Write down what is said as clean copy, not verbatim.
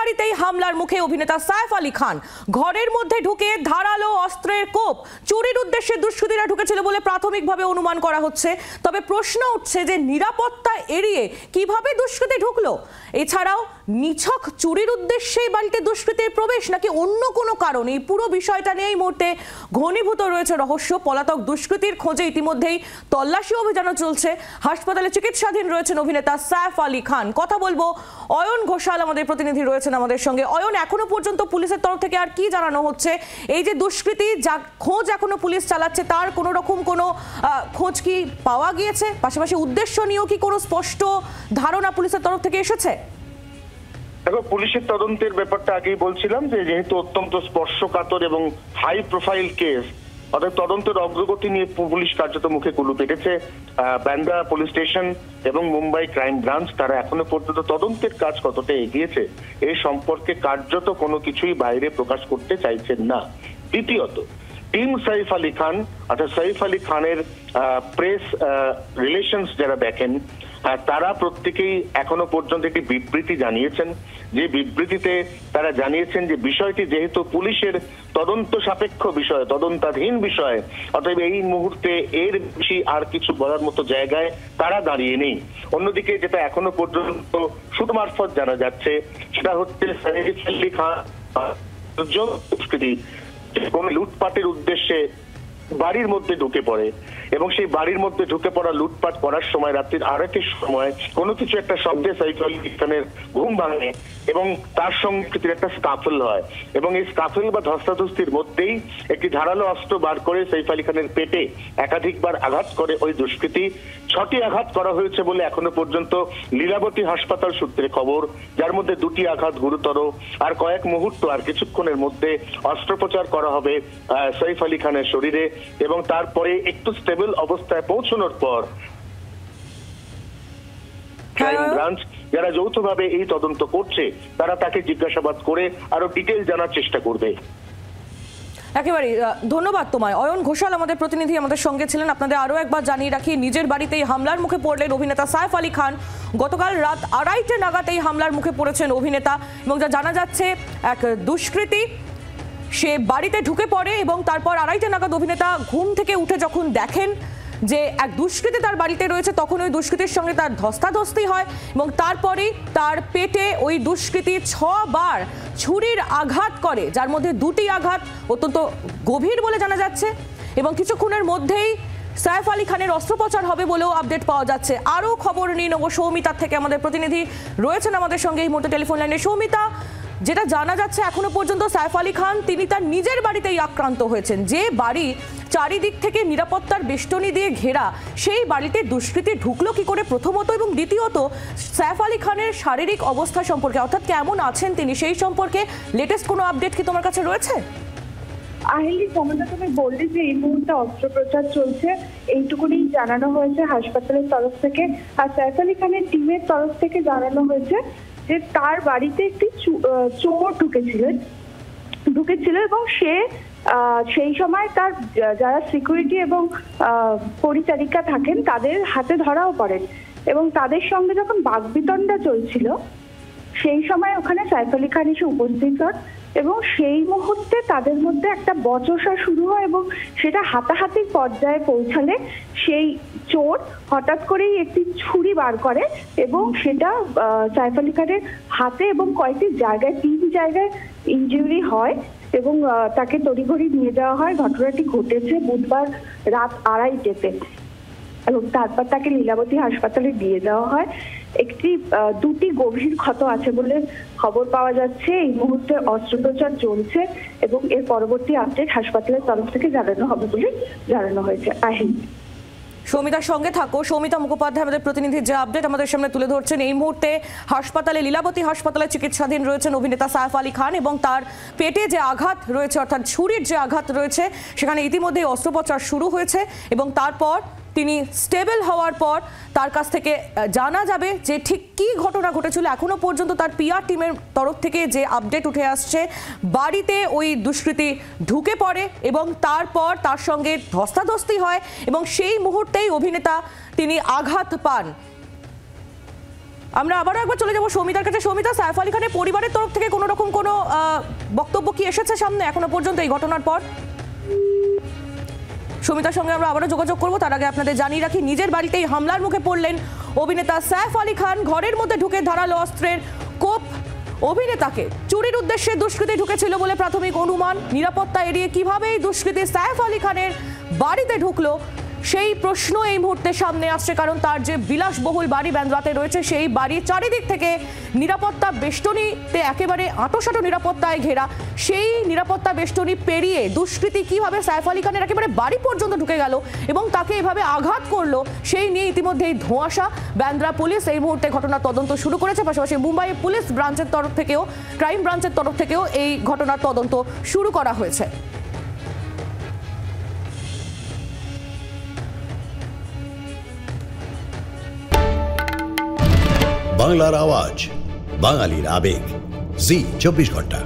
বাড়িতেই হামলার মুখে অভিনেতা সাইফ আলী খান। ঘরের মধ্যে ঢুকে ধারালো অস্ত্রের কোপ, চুরির উদ্দেশ্যে দুষ্কৃতীরা ঢুকেছিল বলে প্রাথমিকভাবে অনুমান করা হচ্ছে। তবে প্রশ্ন উঠছে যে নিরাপত্তা এড়িয়ে কিভাবে দুষ্কৃতী ঢুকলো। এছাড়াও নিছক চুরির উদ্দেশ্যে বাড়িতে দুষ্কৃতীর প্রবেশ নাকি অন্য কোনো কারণ, এই পুরো বিষয়টা নিয়ে এই মুহূর্তে ঘনীভূত রয়েছে রহস্য। পলাতক দুষ্কৃতীর খোঁজে ইতিমধ্যেই তল্লাশি অভিযানও চলছে। হাসপাতালে চিকিৎসাধীন রয়েছেন অভিনেতা সাইফ আলী খান। কথা বলবো, অয়ন ঘোষাল আমাদের প্রতিনিধি রয়েছেন আমাদের সঙ্গে। অয়ন, এখনো পর্যন্ত পুলিশের তরফ থেকে আর কি জানানো হচ্ছে? এই যে দুষ্কৃতী যা খোঁজ এখনো পুলিশ চালাচ্ছে, তার কোনো রকম কোনো খোঁজ কি পাওয়া গিয়েছে? পাশাপাশি উদ্দেশ্য নিয়েও কি কোনো স্পষ্ট ধারণা পুলিশের তরফ থেকে এসেছে? দেখো, পুলিশের তদন্তের ব্যাপারটা আগেই বলছিলাম যে যেহেতু অত্যন্ত স্পর্শকাতর এবং হাই প্রোফাইল কেস, অর্থাৎ তদন্তের অগ্রগতি নিয়ে পুলিশ কার্যত মুখে কুলু পেটেছে। বান্দ্রা পুলিশ স্টেশন এবং মুম্বাই ক্রাইম ব্রাঞ্চ তারা এখনো পর্যন্ত তদন্তের কাজ কতটা এগিয়েছে এই সম্পর্কে কার্যত কোনো কিছুই বাইরে প্রকাশ করতে চাইছেন না। দ্বিতীয়ত, টিম সাইফ আলী খান অর্থাৎ সাইফ আলী খানের প্রেস রিলেশনস যারা দেখেন, তারা প্রত্যেকেই এখনো পর্যন্ত একটি বিবৃতি জানিয়েছেন। যে বিবৃতিতে তারা জানিয়েছেন যে বিষয়টি যেহেতু পুলিশের তদন্ত সাপেক্ষ বিষয়, তদন্তাধীন বিষয়, অতএব এই মুহূর্তে এর বেশি আর কিছু বলার মতো জায়গায় তারা দাঁড়িয়ে নেই। অন্যদিকে যেটা এখনো পর্যন্ত সূত্র মারফত জানা যাচ্ছে সেটা হচ্ছে সাইফ আলী খান কোন লুটপাটের উদ্দেশ্যে বাড়ির মধ্যে ঢুকে পড়ে এবং সেই বাড়ির মধ্যে ঢুকে পড়া লুটপাট করার সময় রাত্রির আরেকটি সময় কোনো কিছু একটা শব্দে সাইফ আলী খানের ঘুম ভাঙে এবং তার সঙ্গে একটা স্কাফেল হয় এবং এই স্কাফেল বা ধস্তাধস্তির মধ্যেই একটি ধারালো অস্ত্র বার করে সাইফ আলী খানের পেটে একাধিকবার আঘাত করে ওই দুষ্কৃতী। 6টি আঘাত করা হয়েছে বলে এখনো পর্যন্ত লীলাবতী হাসপাতাল সূত্রে খবর, যার মধ্যে 2টি আঘাত গুরুতর। আর কয়েক মুহূর্ত আর কিছুক্ষণের মধ্যে অস্ত্রোপচার করা হবে সাইফ আলী খানের শরীরে এবং তারপরে একটু স্টেবল অবস্থায় পৌঁছানোর পর ক্রাইম ব্রাঞ্চ যারা যৌথভাবে এই তদন্ত করছে তারা তাকে জিজ্ঞাসাবাদ করে আরো ডিটেল জানার চেষ্টা করবে। একেবারে ধন্যবাদ তোমায়। অয়ন ঘোষাল আমাদের প্রতিনিধি আমাদের সঙ্গে ছিলেন। আপনাদের আরো একবার জানিয়ে রাখি, নিজের বাড়িতেই হামলার মুখে পড়লেন অভিনেতা সাইফ আলী খান। গতকাল রাত 2:30 নাগাদ এই হামলার মুখে পড়েছেন অভিনেতা এবং যা জানা যাচ্ছে এক দুষ্কৃতী সে বাড়িতে ঢুকে পড়ে এবং তারপর 2:30 নাগাদ অভিনেতা ঘুম থেকে উঠে যখন দেখেন যে এক দুষ্কৃতী তার বাড়িতে রয়েছে, তখন ওই দুষ্কৃতীর সঙ্গে তার ধস্তাধস্তি হয় এবং তারপরেই তার পেটে ওই দুষ্কৃতী 6 বার ছুরির আঘাত করে, যার মধ্যে 2টি আঘাত অত্যন্ত গভীর বলে জানা যাচ্ছে এবং কিছুক্ষণের মধ্যেই সাইফ আলী খানের অস্ত্রোপচার হবে বলেও আপডেট পাওয়া যাচ্ছে। আরও খবর নিয়ে নেব সৌমিতার থেকে, আমাদের প্রতিনিধি রয়েছেন আমাদের সঙ্গে এই মুহূর্তে টেলিফোন লাইনে। সৌমিতা, যেটা জানা যাচ্ছে এখনো পর্যন্ত সাইফ আলী খান তিনি তার নিজের বাড়িতেই আক্রান্ত হয়েছেন, যে বাড়ি চারিদিক থেকে নিরাপত্তার বেষ্টনী দিয়ে ঘেরা, সেই বাড়িতে দুষ্কৃতী ঢুকলো কি করে প্রথমত, এবং দ্বিতীয়ত সাইফ আলী খানের শারীরিক অবস্থা সম্পর্কে অর্থাৎ কেমন আছেন তিনি সেই সম্পর্কে লেটেস্ট কোনো আপডেট কি তোমার কাছে রয়েছে? আহিলি, যেমনটা তুমি বললে যে এই মুহূর্তে অস্ত্রোপচার চলছে, এইটুকুনি জানানো হয়েছে হাসপাতালের তরফ থেকে। আর সাইফ আলী খানের টিমের তরফ থেকে জানানো হয়েছে যে তার বাড়িতে একটি চোর ঢুকেছিল এবং সেই সময় তার যারা সিকিউরিটি এবং পরিচারিকা থাকেন তাদের হাতে ধরাও পড়েন এবং তাদের সঙ্গে যখন বাকবিতণ্ডা চলছিল সেই সময় ওখানে সাইফ আলী খান এসে উপস্থিত হন এবং সেই মুহূর্তে তাদের মধ্যে একটা বচসা শুরু হয় এবং সেটা হাতাহাতির পর্যায়ে পৌঁছালে সেই চোর হঠাৎ করেই একটি ছুরি বার করে এবং সেটা সাইফ আলী খানের হাতে এবং কয়েকটি জায়গায় 3 জায়গায় ইনজুরি হয় এবং তাকে তড়িঘড়ি নিয়ে যাওয়া হয়। ঘটনাটি ঘটেছে বুধবার রাত 2:30-তে এবং তারপর তাকে লীলাবতী হাসপাতালে দিয়ে যাওয়া হয়। 2টি গভীর ক্ষত আছে বলে খবর পাওয়া যাচ্ছে। এই মুহূর্তে অস্ত্রোপচার চলছে এবং এর পরবর্তী আপডেট হাসপাতালের তরফ থেকে জানানো হবে বলে জানানো হয়েছে। সৌমিতার সঙ্গে থাকো। সৌমিতা মুখোপাধ্যায় আমাদের প্রতিনিধির যে আপডেট আমাদের সামনে তুলে ধরছেন। এই মুহূর্তে হাসপাতালে, লীলাবতী হাসপাতালে চিকিৎসাধীন রয়েছেন অভিনেতা সাইফ আলী খান এবং তার পেটে যে আঘাত রয়েছে অর্থাৎ ছুরির যে আঘাত রয়েছে সেখানে ইতিমধ্যেই অস্ত্রোপচার শুরু হয়েছে এবং তারপর তিনি স্টেবল হওয়ার পর তার কাছ থেকে জানা যাবে যে ঠিক কী ঘটনা ঘটেছিল। এখনো পর্যন্ত তার পিআর টিমের তরফ থেকে যে আপডেট উঠে আসছে, বাড়িতে ওই দুষ্কৃতী ঢুকে পড়ে এবং তারপর তার সঙ্গে ধস্তাধস্তি হয় এবং সেই মুহূর্তেই অভিনেতা তিনি আঘাত পান। আমরা আবারও একবার চলে যাবো সৌমিতার কাছে। সৌমিতা, সাইফ আলী খানের পরিবারের তরফ থেকে কোনো রকম কোনো বক্তব্য কি এসেছে সামনে এখনো পর্যন্ত এই ঘটনার পর? সৌমিতার সঙ্গে আমরা আবারও যোগাযোগ করবো, তার আগে আপনাদের জানিয়ে রাখি নিজের বাড়িতেই হামলার মুখে পড়লেন অভিনেতা সাইফ আলী খান। ঘরের মধ্যে ঢুকে ধারালো অস্ত্রের কোপ অভিনেতাকে। চুরির উদ্দেশ্যে দুষ্কৃতী ঢুকেছিল বলে প্রাথমিক অনুমান। নিরাপত্তা এড়িয়ে কিভাবে এই দুষ্কৃতী সাইফ আলী খানের বাড়িতে ঢুকলো সেই প্রশ্ন এই মুহূর্তে সামনে আসছে, কারণ তার যে বিলাসবহুল বাড়ি বান্দ্রাতে রয়েছে সেই বাড়ির চারিদিক থেকে নিরাপত্তা বেষ্টনীতে একেবারে আঁটোসাঁটো নিরাপত্তায় ঘেরা। সেই নিরাপত্তা বেষ্টনী পেরিয়ে দুষ্কৃতী কিভাবে সাইফ আলী খানের একেবারে বাড়ি পর্যন্ত ঢুকে গেল এবং তাকে এভাবে আঘাত করলো সেই নিয়ে ইতিমধ্যেই ধোঁয়াশা। বান্দ্রা পুলিশ এই মুহূর্তে ঘটনার তদন্ত শুরু করেছে, পাশাপাশি মুম্বাই পুলিশ ব্রাঞ্চের তরফ থেকেও, ক্রাইম ব্রাঞ্চের তরফ থেকেও এই ঘটনার তদন্ত শুরু করা হয়েছে। বাংলার আওয়াজ, বাঙালির আবেগ, জি 24 ঘন্টা।